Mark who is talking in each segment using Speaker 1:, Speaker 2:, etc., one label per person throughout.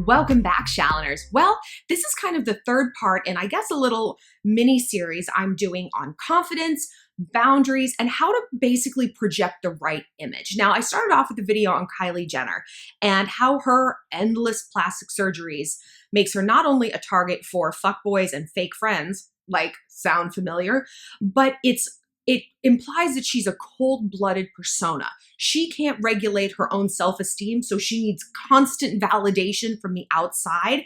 Speaker 1: Welcome back, Shalloners. Well, this is kind of the third part and I guess a little mini series I'm doing on confidence, boundaries, and how to basically project the right image. Now, I started off with a video on Kylie Jenner and how her endless plastic surgeries makes her not only a target for fuckboys and fake friends, like sound familiar, but it implies that she's a cold-blooded persona. She can't regulate her own self-esteem, so she needs constant validation from the outside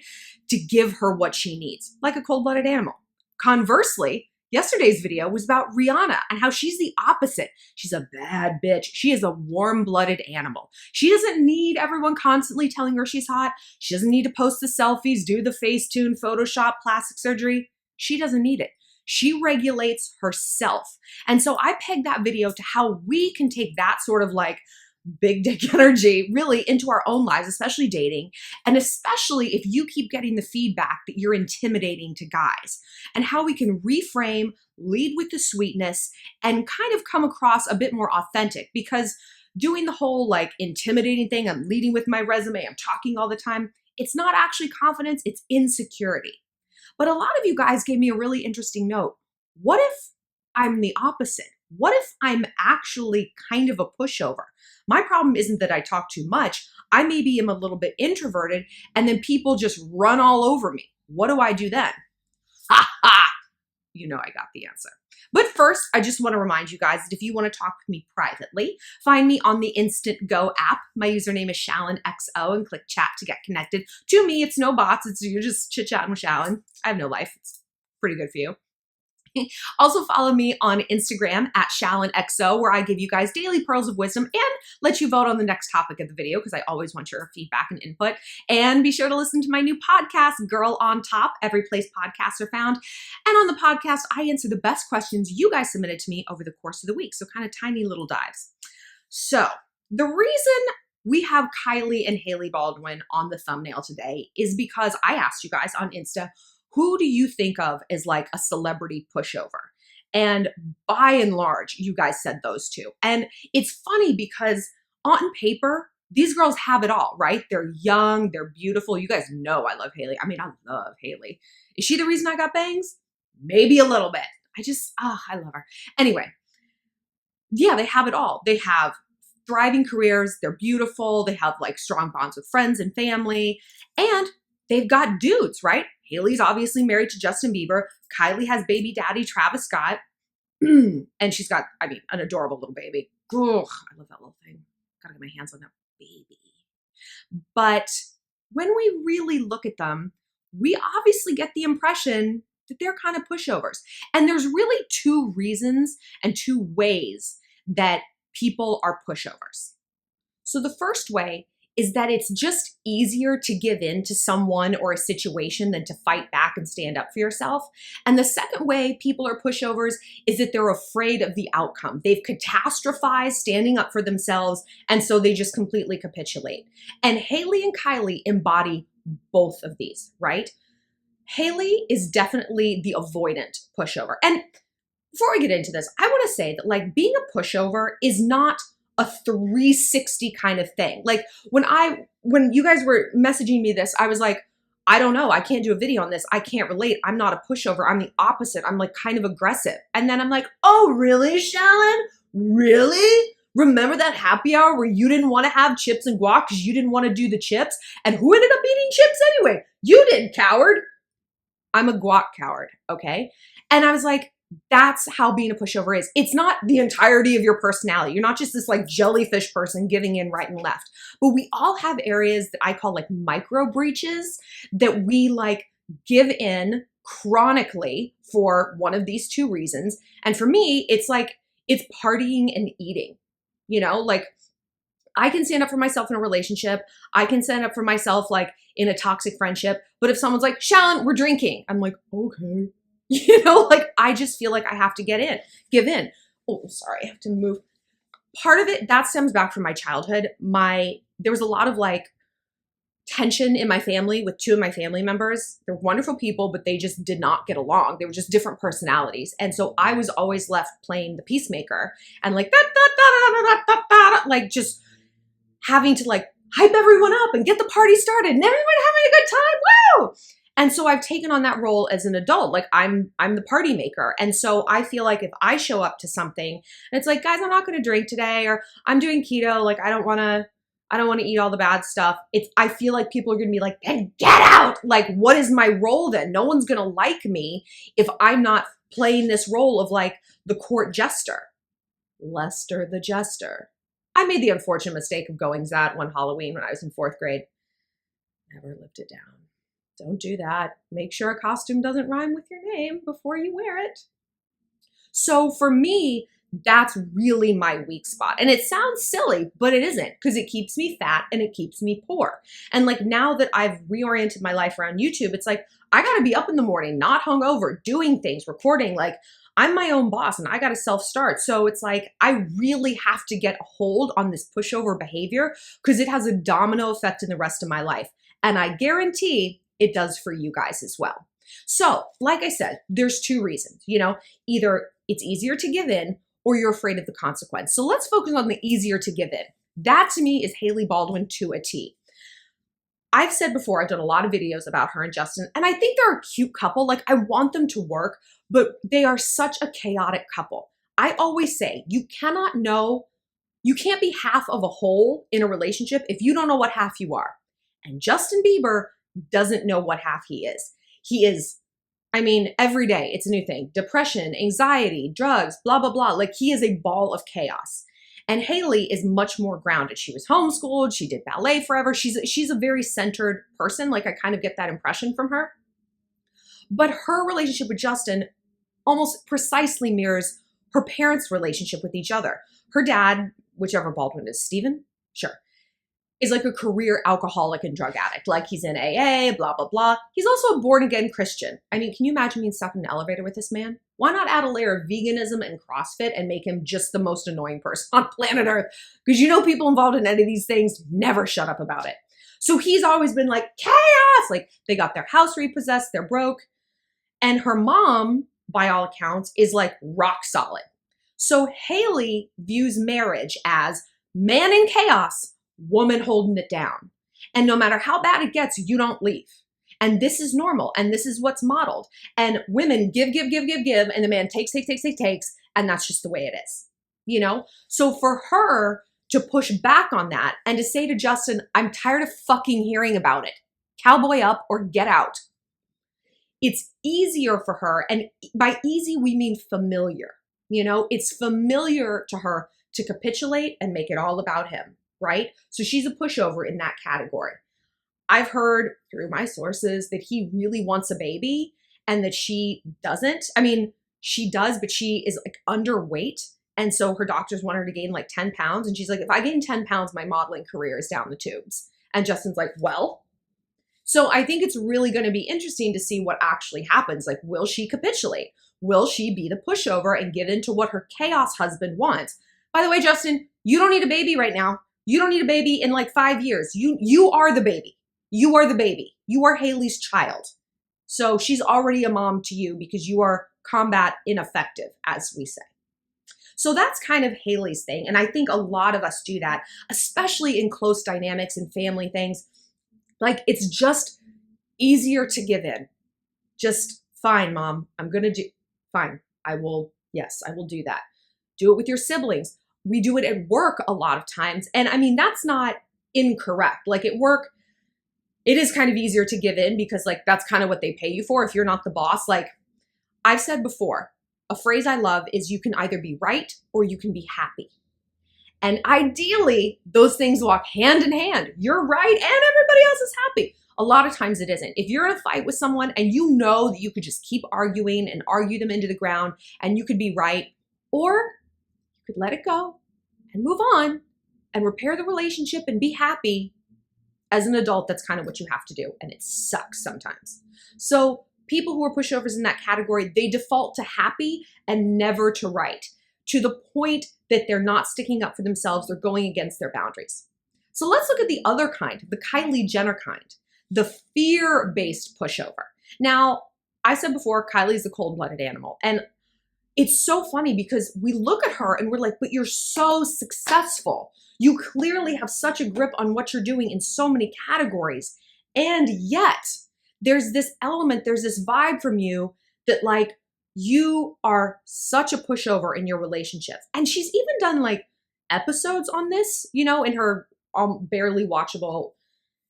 Speaker 1: to give her what she needs, like a cold-blooded animal. Conversely, yesterday's video was about Rihanna and how she's the opposite. She's a bad bitch. She is a warm-blooded animal. She doesn't need everyone constantly telling her she's hot. She doesn't need to post the selfies, do the Facetune, Photoshop, plastic surgery. She doesn't need it. She regulates herself. And so I pegged that video to how we can take that sort of like big dick energy really into our own lives, especially dating. And especially if you keep getting the feedback that you're intimidating to guys, and how we can reframe, lead with the sweetness, and kind of come across a bit more authentic, because doing the whole like intimidating thing, I'm leading with my resume, I'm talking all the time, it's not actually confidence, it's insecurity. But a lot of you guys gave me a really interesting note. What if I'm the opposite? What if I'm actually kind of a pushover? My problem isn't that I talk too much. I maybe am a little bit introverted and then people just run all over me. What do I do then? Ha ha! You know I got the answer. But first, I just want to remind you guys that if you want to talk with me privately, find me on the Instant Go app. My username is ShallonXO and click chat to get connected. To me, it's no bots. You're just chit-chatting with Shallon. I have no life. It's pretty good for you. Also follow me on Instagram at ShallonXO, where I give you guys daily pearls of wisdom and let you vote on the next topic of the video because I always want your feedback and input. And be sure to listen to my new podcast, Girl on Top, every place podcasts are found. And on the podcast, I answer the best questions you guys submitted to me over the course of the week. So kind of tiny little dives. So the reason we have Kylie and Hailey Baldwin on the thumbnail today is because I asked you guys on Insta, who do you think of as like a celebrity pushover? And by and large, you guys said those two. And it's funny because on paper, these girls have it all, right? They're young, they're beautiful. You guys know I love Hailey. I mean, I love Hailey. Is she the reason I got bangs? Maybe a little bit. I love her. Anyway, yeah, they have it all. They have thriving careers. They're beautiful. They have like strong bonds with friends and family. And they've got dudes, right? Hailey's obviously married to Justin Bieber. Kylie has baby daddy Travis Scott. And she's got, I mean, an adorable little baby. Ugh, I love that little thing. Gotta get my hands on that baby. But when we really look at them, we obviously get the impression that they're kind of pushovers. And there's really two reasons and two ways that people are pushovers. So the first way is that it's just easier to give in to someone or a situation than to fight back and stand up for yourself. And the second way people are pushovers is that they're afraid of the outcome. They've catastrophized standing up for themselves, and so they just completely capitulate. And Hailey and Kylie embody both of these, right? Hailey is definitely the avoidant pushover. And before I get into this, I want to say that like being a pushover is not a 360 kind of thing. Like when you guys were messaging me this, I was like, I don't know. I can't do a video on this. I can't relate. I'm not a pushover. I'm the opposite. I'm like kind of aggressive. And then I'm like, oh, really, Shallon? Really? Remember that happy hour where you didn't want to have chips and guac because you didn't want to do the chips? And who ended up eating chips anyway? You did, coward. I'm a guac coward, okay? And I was like, that's how being a pushover is. It's not the entirety of your personality. You're not just this like jellyfish person giving in right and left. But we all have areas that I call like micro breaches that we like give in chronically for one of these two reasons. And for me, it's like, it's partying and eating. You know, like I can stand up for myself in a relationship. I can stand up for myself like in a toxic friendship. But if someone's like, Shallon, we're drinking, I'm like, okay. You know, like I just feel like I have to give in. Oh, sorry, I have to move. Part of it, that stems back from my childhood. There was a lot of like tension in my family with two of my family members. They're wonderful people, but they just did not get along. They were just different personalities. And so I was always left playing the peacemaker and like, like just having to like hype everyone up and get the party started and everyone having a good time. Woo! And so I've taken on that role as an adult. Like I'm the party maker. And so I feel like if I show up to something and it's like, guys, I'm not going to drink today, or I'm doing keto. Like I don't want to eat all the bad stuff. I feel like people are going to be like, then get out. Like, what is my role then? No one's going to like me if I'm not playing this role of like the court jester. Lester the Jester. I made the unfortunate mistake of going that one Halloween when I was in 4th grade. Never lived it down. Don't do that. Make sure a costume doesn't rhyme with your name before you wear it. So for me, that's really my weak spot. And it sounds silly, but it isn't, because it keeps me fat and it keeps me poor. And like now that I've reoriented my life around YouTube, it's like, I got to be up in the morning, not hungover, doing things, recording. Like I'm my own boss and I got to self-start. So it's like, I really have to get a hold on this pushover behavior because it has a domino effect in the rest of my life. And I guarantee it does for you guys as well. So like I said, there's 2 reasons, either it's easier to give in or you're afraid of the consequence. So let's focus on the easier to give in. That to me is Hailey Baldwin to a T. I've said before, I've done a lot of videos about her and Justin, and I think they're a cute couple. Like I want them to work, but they are such a chaotic couple. I always say you can't be half of a whole in a relationship if you don't know what half you are. And Justin Bieber doesn't know what half he is. He is, every day it's a new thing. Depression, anxiety, drugs, blah, blah, blah. Like he is a ball of chaos. And Hailey is much more grounded. She was homeschooled. She did ballet forever. She's a very centered person. Like I kind of get that impression from her. But her relationship with Justin almost precisely mirrors her parents' relationship with each other. Her dad, whichever Baldwin is, Stephen? Sure. Is like a career alcoholic and drug addict. Like he's in AA, blah, blah, blah. He's also a born again Christian. Can you imagine being stuck in an elevator with this man? Why not add a layer of veganism and CrossFit and make him just the most annoying person on planet Earth? Because people involved in any of these things never shut up about it. So he's always been like chaos. Like they got their house repossessed, they're broke. And her mom, by all accounts, is like rock solid. So Hailey views marriage as man in chaos, woman holding it down. And no matter how bad it gets, you don't leave. And this is normal. And this is what's modeled. And women give. And the man takes. And that's just the way it is, So for her to push back on that and to say to Justin, I'm tired of fucking hearing about it. Cowboy up or get out. It's easier for her. And by easy, we mean familiar. It's familiar to her to capitulate and make it all about him. Right? So she's a pushover in that category. I've heard through my sources that he really wants a baby and that she doesn't. She does, but she is like underweight. And so her doctors want her to gain like 10 pounds. And she's like, if I gain 10 pounds, my modeling career is down the tubes. And Justin's like, well. So I think it's really going to be interesting to see what actually happens. Like, will she capitulate? Will she be the pushover and give in to what her chaos husband wants? By the way, Justin, you don't need a baby right now. You don't need a baby in like 5 years. You are the baby. You are the baby. You are Hailey's child. So she's already a mom to you because you are combat ineffective, as we say. So that's kind of Hailey's thing. And I think a lot of us do that, especially in close dynamics and family things. Like it's just easier to give in. Just fine, mom. Fine. I will do that. Do it with your siblings. We do it at work a lot of times. And that's not incorrect. Like at work, it is kind of easier to give in because like, that's kind of what they pay you for. If you're not the boss, like I've said before, a phrase I love is you can either be right or you can be happy. And ideally those things walk hand in hand. You're right and everybody else is happy. A lot of times it isn't. If you're in a fight with someone and you know that you could just keep arguing and argue them into the ground and you could be right, or could let it go and move on and repair the relationship and be happy. As an adult, that's kind of what you have to do. And it sucks sometimes. So people who are pushovers in that category, they default to happy and never to right, to the point that they're not sticking up for themselves. They're going against their boundaries. So let's look at the other kind, the Kylie Jenner kind, the fear-based pushover. Now, I said before, Kylie is a cold-blooded animal. And it's so funny because we look at her and we're like, but you're so successful. You clearly have such a grip on what you're doing in so many categories. And yet there's this element, there's this vibe from you that like, you are such a pushover in your relationships. And she's even done like episodes on this, you know, in her barely watchable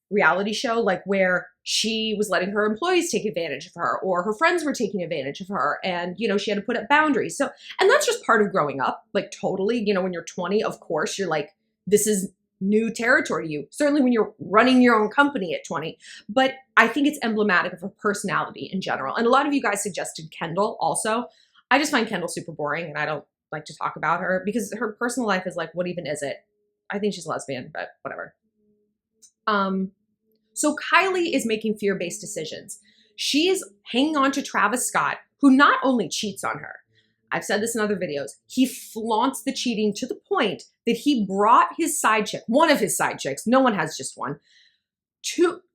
Speaker 1: reality show, like where she was letting her employees take advantage of her or her friends were taking advantage of her. And, you know, she had to put up boundaries. So, and that's just part of growing up, like totally, you know, when you're 20, of course, you're like, this is new territory to you. Certainly when you're running your own company at 20, but I think it's emblematic of her personality in general. And a lot of you guys suggested Kendall also. I just find Kendall super boring and I don't like to talk about her because her personal life is like, what even is it? I think she's lesbian, but whatever. So Kylie is making fear-based decisions. She is hanging on to Travis Scott, who not only cheats on her, I've said this in other videos, he flaunts the cheating to the point that he brought his side chick, one of his side chicks, no one has just one,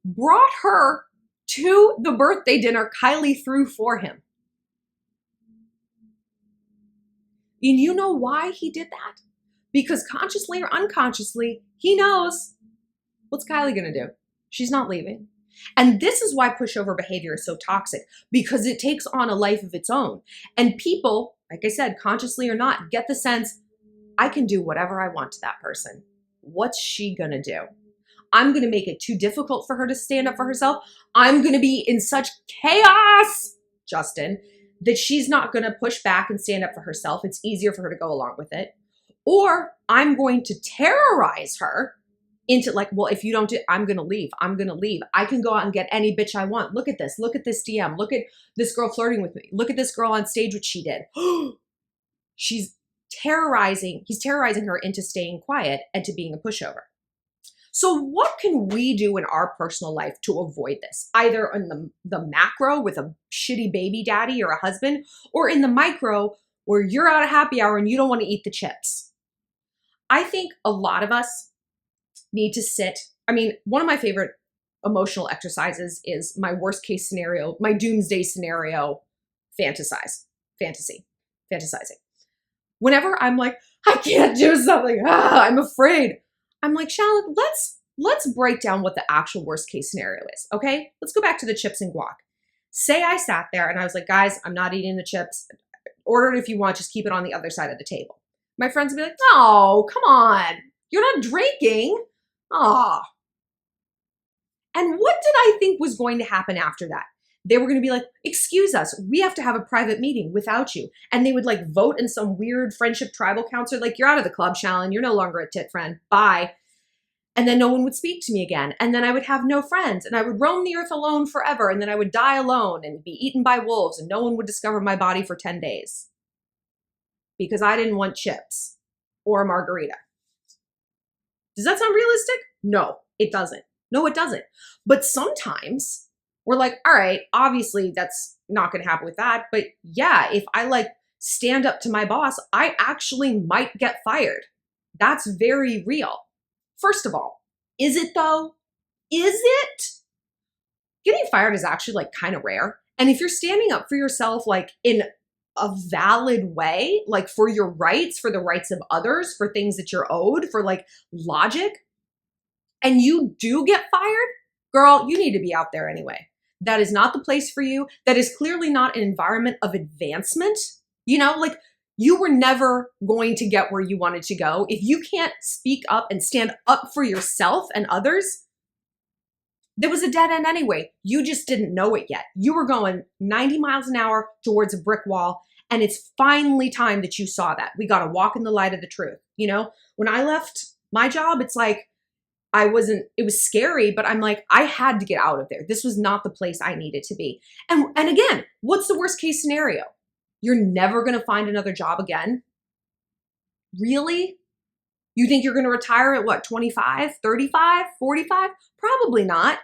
Speaker 1: brought her to the birthday dinner Kylie threw for him. And you know why he did that? Because consciously or unconsciously, he knows, what's Kylie gonna do? She's not leaving. And this is why pushover behavior is so toxic, because it takes on a life of its own. And people, like I said, consciously or not, get the sense, I can do whatever I want to that person. What's she gonna do? I'm gonna make it too difficult for her to stand up for herself. I'm gonna be in such chaos, Justin, that she's not gonna push back and stand up for herself. It's easier for her to go along with it. Or I'm going to terrorize her into like, well, if you don't do, I'm going to leave. I'm going to leave. I can go out and get any bitch I want. Look at this. Look at this DM. Look at this girl flirting with me. Look at this girl on stage, what she did. He's terrorizing her into staying quiet and to being a pushover. So what can we do in our personal life to avoid this? Either in the macro with a shitty baby daddy or a husband, or in the micro where you're out of happy hour and you don't want to eat the chips. I think a lot of us need to sit. I mean, one of my favorite emotional exercises is my worst case scenario, my doomsday scenario fantasizing. Whenever I'm like, I can't do something, I'm afraid. I'm like, Shallon, let's break down what the actual worst case scenario is, okay? Let's go back to the chips and guac. Say I sat there and I was like, guys, I'm not eating the chips. Order it if you want, just keep it on the other side of the table. My friends would be like, oh, come on. You're not drinking. Ah. And what did I think was going to happen after that? They were going to be like, excuse us, we have to have a private meeting without you. And they would like vote in some weird friendship tribal council, like, you're out of the club, Shallon. You're no longer a tit friend. Bye. And then no one would speak to me again. And then I would have no friends and I would roam the earth alone forever. And then I would die alone and be eaten by wolves and no one would discover my body for 10 days because I didn't want chips or a margarita. Does that sound realistic? No, it doesn't. No, it doesn't. But sometimes we're like, all right, obviously that's not going to happen with that. But yeah, if I like stand up to my boss, I actually might get fired. That's very real. First of all, is it though? Is it? Getting fired is actually like kind of rare. And if you're standing up for yourself, like in a valid way, like for your rights, for the rights of others, for things that you're owed, for like logic, and you do get fired, girl, you need to be out there anyway. That is not the place for you. That is clearly not an environment of advancement. You know, like you were never going to get where you wanted to go. If you can't speak up and stand up for yourself and others, there was a dead end anyway. You just didn't know it yet. You were going 90 miles an hour towards a brick wall. And it's finally time that you saw that. We got to walk in the light of the truth. You know, when I left my job, it's like, it was scary, but I'm like, I had to get out of there. This was not the place I needed to be. And again, what's the worst case scenario? You're never going to find another job again? Really? You think you're going to retire at what, 25, 35, 45? Probably not.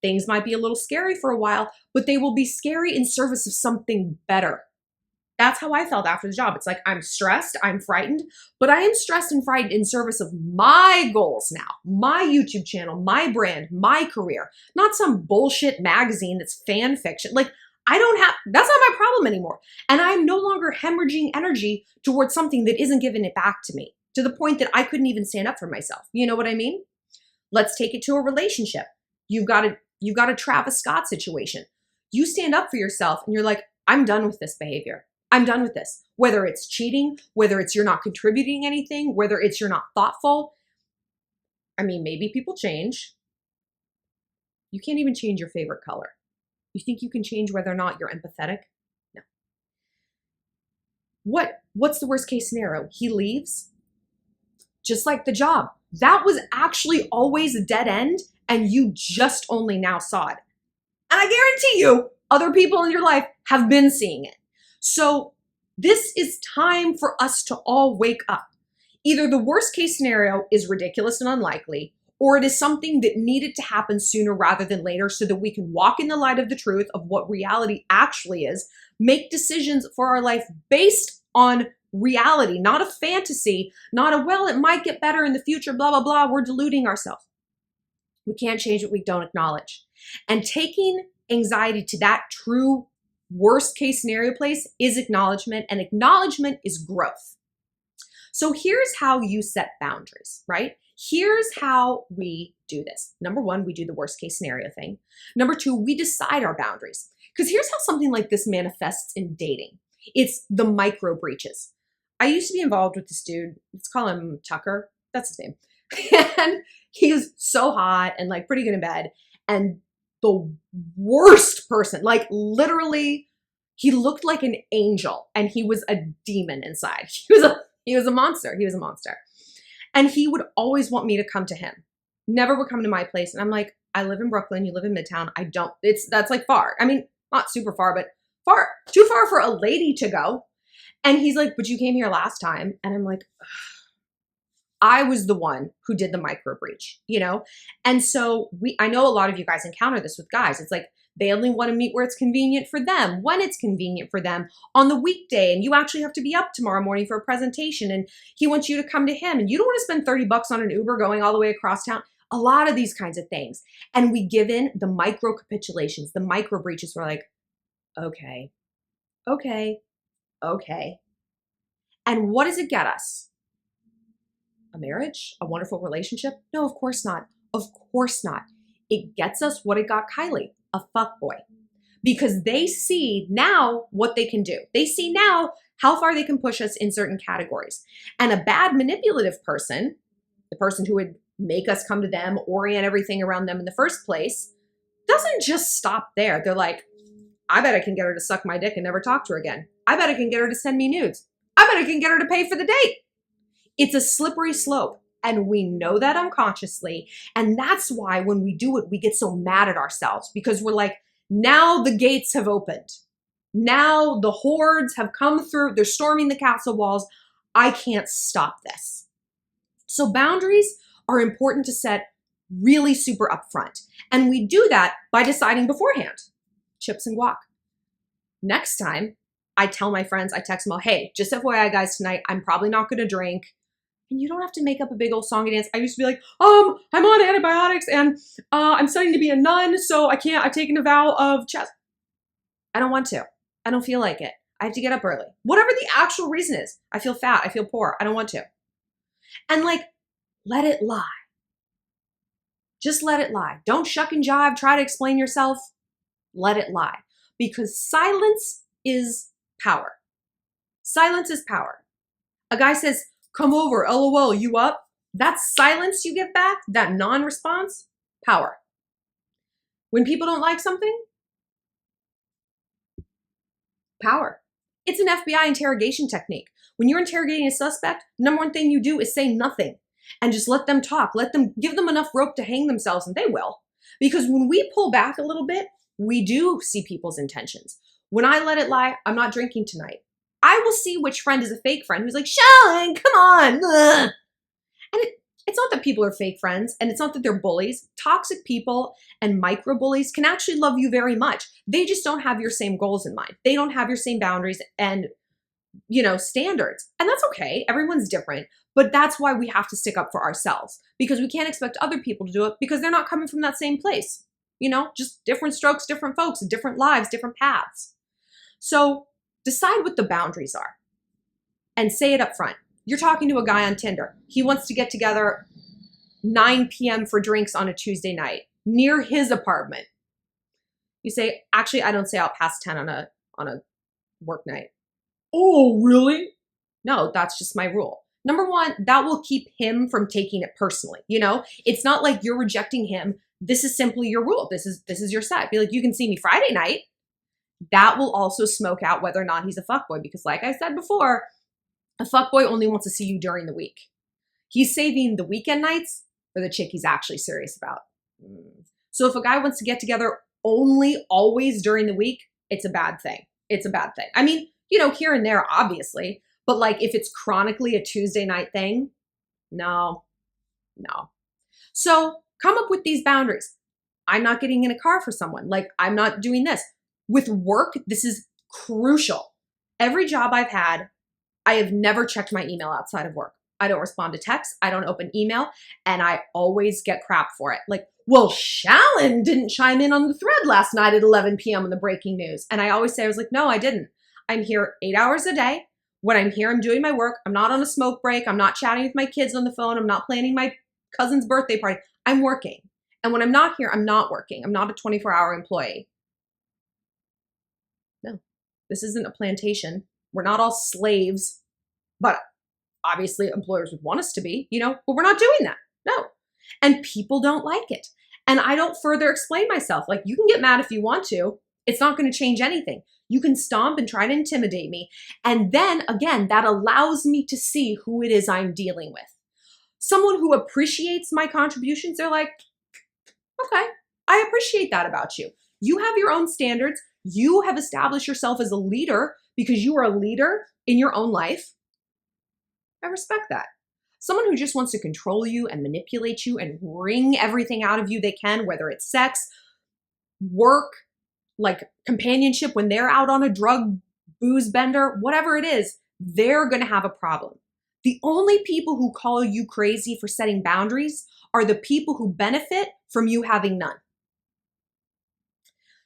Speaker 1: Things might be a little scary for a while, but they will be scary in service of something better. That's how I felt after the job. It's like, I'm stressed, I'm frightened, but I am stressed and frightened in service of my goals now, my YouTube channel, my brand, my career, not some bullshit magazine that's fan fiction. Like, That's not my problem anymore. And I'm no longer hemorrhaging energy towards something that isn't giving it back to me, to the point that I couldn't even stand up for myself. You know what I mean? Let's take it to a relationship. You've got a Travis Scott situation. You stand up for yourself and you're like, I'm done with this behavior. I'm done with this. Whether it's cheating, whether it's you're not contributing anything, whether it's you're not thoughtful. I mean, maybe people change. You can't even change your favorite color. You think you can change whether or not you're empathetic? No. What's the worst case scenario? He leaves, just like the job. That was actually always a dead end, and you just only now saw it. And I guarantee you, other people in your life have been seeing it. So this is time for us to all wake up. Either the worst case scenario is ridiculous and unlikely, or it is something that needed to happen sooner rather than later so that we can walk in the light of the truth of what reality actually is, make decisions for our life based on reality, not a fantasy, not a, well, it might get better in the future, blah, blah, blah. We're deluding ourselves. We can't change what we don't acknowledge. And taking anxiety to that true worst case scenario place is acknowledgement, and acknowledgement is growth. So here's how you set boundaries, right? Here's how we do this. Number one, we do the worst case scenario thing. Number two, we decide our boundaries. Because here's how something like this manifests in dating. It's the micro breaches. I used to be involved with this dude. Let's call him Tucker. That's his name. And he was so hot and like pretty good in bed. And the worst person, like literally, he looked like an angel and he was a demon inside. He was a monster. He was a monster. And he would always want me to come to him. Never would come to my place. And I'm like, I live in Brooklyn. You live in Midtown. That's like far. I mean, not super far, but far, too far for a lady to go. And he's like, but you came here last time. And I'm like, ugh. I was the one who did the micro breach, you know? And so I know a lot of you guys encounter this with guys. It's like, they only want to meet where it's convenient for them, when it's convenient for them, on the weekday. And you actually have to be up tomorrow morning for a presentation. And he wants you to come to him. And you don't want to spend $30 on an Uber going all the way across town. A lot of these kinds of things. And we give in the micro capitulations, the micro breaches. We're like, okay. And what does it get us? A marriage? A wonderful relationship? No, of course not. Of course not. It gets us what it got Kylie, a fuckboy. Because they see now what they can do. They see now how far they can push us in certain categories. And a bad manipulative person, the person who would make us come to them, orient everything around them in the first place, doesn't just stop there. They're like, I bet I can get her to suck my dick and never talk to her again. I bet I can get her to send me nudes. I bet I can get her to pay for the date. It's a slippery slope, and we know that unconsciously, and that's why when we do it, we get so mad at ourselves, because we're like, now the gates have opened. Now the hordes have come through. They're storming the castle walls. I can't stop this. So boundaries are important to set really super upfront, and we do that by deciding beforehand. Chips and guac. Next time, I tell my friends, I text them all, hey, just FYI guys, tonight, I'm probably not going to drink. And you don't have to make up a big old song and dance. I used to be like, I'm on antibiotics and I'm studying to be a nun, so I've taken a vow of chest. I don't want to. I don't feel like it. I have to get up early. Whatever the actual reason is. I feel fat. I feel poor. I don't want to. And like, let it lie. Just let it lie. Don't shuck and jive. Try to explain yourself. Let it lie. Because silence is power. Silence is power. A guy says, come over, LOL, you up? That silence you give back, that non-response, power. When people don't like something, power. It's an FBI interrogation technique. When you're interrogating a suspect, number one thing you do is say nothing and just let them talk. Give them enough rope to hang themselves, and they will. Because when we pull back a little bit, we do see people's intentions. When I let it lie, I'm not drinking tonight. I will see which friend is a fake friend who's like, Shallon, come on. Ugh. And it's not that people are fake friends, and it's not that they're bullies. Toxic people and micro bullies can actually love you very much. They just don't have your same goals in mind. They don't have your same boundaries and, standards. And that's okay. Everyone's different. But that's why we have to stick up for ourselves, because we can't expect other people to do it because they're not coming from that same place. you know, just different strokes, different folks, different lives, different paths. So decide what the boundaries are and say it up front. You're talking to a guy on Tinder. He wants to get together 9 p.m. for drinks on a Tuesday night near his apartment. You say, actually, I don't stay out past 10 on a work night. Oh, really? No, that's just my rule. Number one, that will keep him from taking it personally. You know, it's not like you're rejecting him. This is simply your rule. This is your set. Be like, you can see me Friday night. That will also smoke out whether or not he's a fuckboy, because like I said before, a fuckboy only wants to see you during the week. He's saving the weekend nights for the chick he's actually serious about. So if a guy wants to get together only always during the week, it's a bad thing. It's a bad thing. I mean, you know, here and there, obviously, but like if it's chronically a Tuesday night thing, no. So come up with these boundaries. I'm not getting in a car for someone. Like, I'm not doing this. With work, this is crucial. Every job I've had, I have never checked my email outside of work. I don't respond to texts. I don't open email, and I always get crap for it. Like, well, Shallon didn't chime in on the thread last night at 11 p.m. on the breaking news. And I always say, I was like, no, I didn't. I'm here 8 hours a day. When I'm here, I'm doing my work. I'm not on a smoke break. I'm not chatting with my kids on the phone. I'm not planning my cousin's birthday party. I'm working. And when I'm not here, I'm not working. I'm not a 24-hour employee. No, this isn't a plantation. We're not all slaves, but obviously employers would want us to be, you know, but we're not doing that. No. And people don't like it. And I don't further explain myself. Like, you can get mad if you want to. It's not going to change anything. You can stomp and try to intimidate me. And then again, that allows me to see who it is I'm dealing with. Someone who appreciates my contributions, they're like, okay, I appreciate that about you. You have your own standards. You have established yourself as a leader because you are a leader in your own life. I respect that. Someone who just wants to control you and manipulate you and wring everything out of you they can, whether it's sex, work, like companionship, when they're out on a drug booze bender, whatever it is, they're going to have a problem. The only people who call you crazy for setting boundaries are the people who benefit from you having none.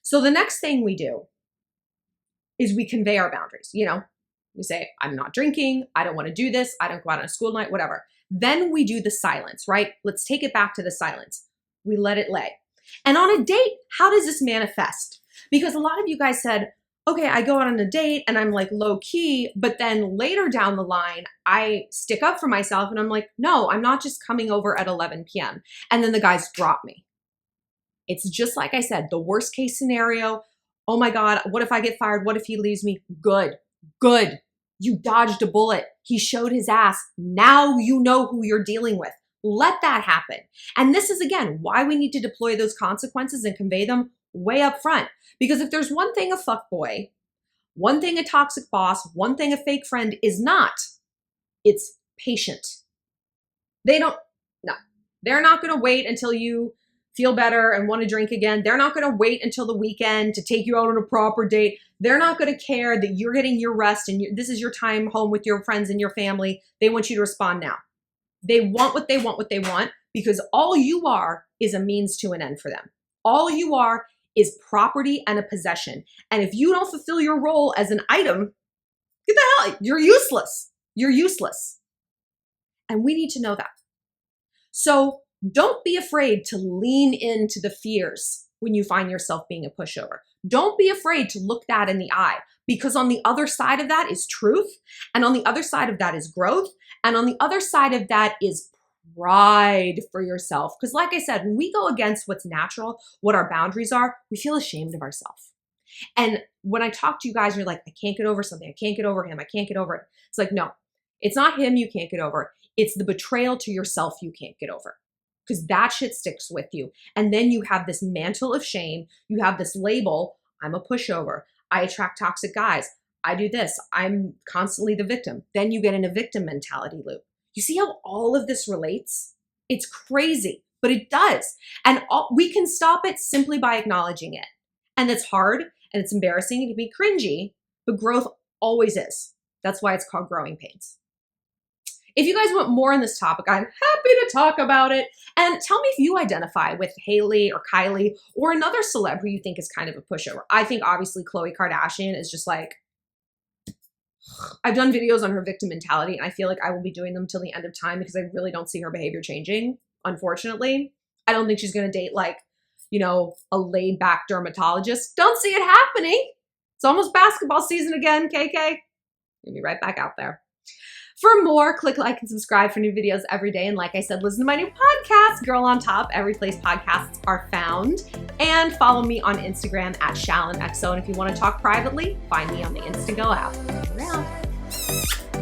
Speaker 1: So the next thing we do is we convey our boundaries. You know, we say, I'm not drinking. I don't want to do this. I don't go out on a school night, whatever. Then we do the silence, right? Let's take it back to the silence. We let it lay. And on a date, how does this manifest? Because a lot of you guys said, okay, I go out on a date and I'm like low key, but then later down the line, I stick up for myself and I'm like, no, I'm not just coming over at 11 p.m. And then the guys drop me. It's just like I said, the worst case scenario. Oh my God, what if I get fired? What if he leaves me? Good. You dodged a bullet. He showed his ass. Now you know who you're dealing with. Let that happen. And this is, again, why we need to deploy those consequences and convey them way up front. Because if there's one thing a fuckboy, one thing a toxic boss, one thing a fake friend is not, it's patient. They're not going to wait until you feel better and want to drink again. They're not going to wait until the weekend to take you out on a proper date. They're not going to care that you're getting your rest and this is your time home with your friends and your family. They want you to respond now. They want what they want because all you are is a means to an end for them. All you are is property and a possession. And if you don't fulfill your role as an item, get the hell, you're useless. You're useless. And we need to know that. So don't be afraid to lean into the fears when you find yourself being a pushover. Don't be afraid to look that in the eye, because on the other side of that is truth. And on the other side of that is growth. And on the other side of that is pride for yourself. Because like I said, when we go against what's natural, what our boundaries are, we feel ashamed of ourselves. And when I talk to you guys, you're like, I can't get over something. I can't get over him. I can't get over it. It's like, no, it's not him you can't get over. It's the betrayal to yourself you can't get over. Because that shit sticks with you. And then you have this mantle of shame. You have this label, I'm a pushover. I attract toxic guys. I do this. I'm constantly the victim. Then you get in a victim mentality loop. You see how all of this relates? It's crazy, but it does. And we can stop it simply by acknowledging it. And it's hard and it's embarrassing. It can be cringy, but growth always is. That's why it's called growing pains. If you guys want more on this topic, I'm happy to talk about it. And tell me if you identify with Hailey or Kylie or another celeb who you think is kind of a pushover. I think obviously Khloe Kardashian is just like, I've done videos on her victim mentality, and I feel like I will be doing them till the end of time because I really don't see her behavior changing, unfortunately. I don't think she's going to date like, you know, a laid back dermatologist. Don't see it happening. It's almost basketball season again, KK. You'll be right back out there. For more, click like and subscribe for new videos every day. And like I said, listen to my new podcast, Girl on Top, every place podcasts are found. And follow me on Instagram at ShallonXO. And if you want to talk privately, find me on the Instago app. Around.